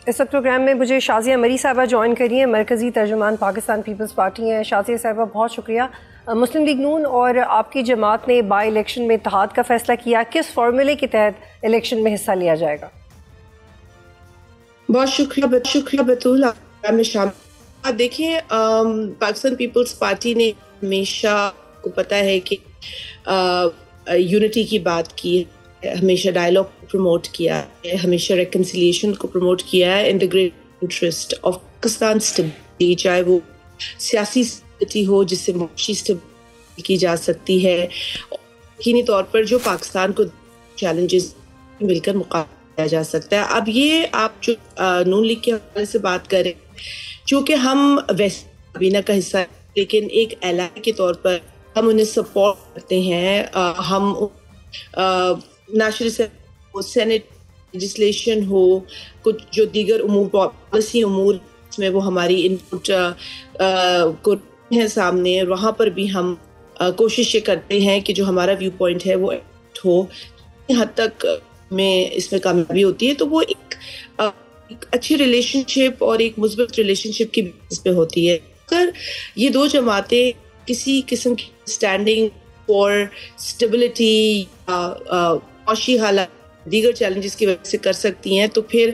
اس وقت پروگرام میں مجھے شازیہ مری صاحبہ جوائن کری ہیں، مرکزی ترجمان پاکستان پیپلز پارٹی ہیں. شازیہ صاحبہ بہت شکریہ. مسلم لیگ نون اور آپ کی جماعت نے بائی الیکشن میں اتحاد کا فیصلہ کیا، کس فارمولے کے تحت الیکشن میں حصہ لیا جائے گا؟ بہت شکریہ بطول میں شامل. دیکھیں پاکستان پیپلز پارٹی نے ہمیشہ کو پتہ ہے کہ یونٹی کی بات کی ہے، ہمیشہ ڈائلاگ کو پروموٹ کیا ہے، ہمیشہ ریکنسیلیشن کو پروموٹ کیا ہے in the great interest of Pakistan stability, چاہے وہ سیاسی اسٹیبلٹی ہو جس سے معاشی اسٹیبلٹی کی جا سکتی ہے، یقینی طور پر جو پاکستان کو چیلنجز مل کر مقابلہ کیا جا سکتا ہے. اب یہ آپ جو نون لیگ کے حوالے سے بات کریں، چونکہ ہم ویسے کابینہ کا حصہ ہیں لیکن ایک اعلان کے طور پر ہم انہیں سپورٹ کرتے ہیں. ہم نیشنل سینٹ لیجسلیشن ہو، کچھ جو دیگر امور پالیسی امور اس میں وہ ہماری انپٹ کو ہیں سامنے، وہاں پر بھی ہم کوشش یہ کرتے ہیں کہ جو ہمارا ویو پوائنٹ ہے وہ ہو. حد تک میں اس میں کامیابی ہوتی ہے تو وہ ایک اچھی ریلیشن شپ اور ایک مثبت ریلیشن شپ کی بیس پہ ہوتی ہے. اگر یہ دو جماعتیں کسی قسم کی اسٹینڈنگ فار اسٹیبلٹی معاشی حالات دیگر چیلنجز کی وجہ سے کر سکتی ہیں تو پھر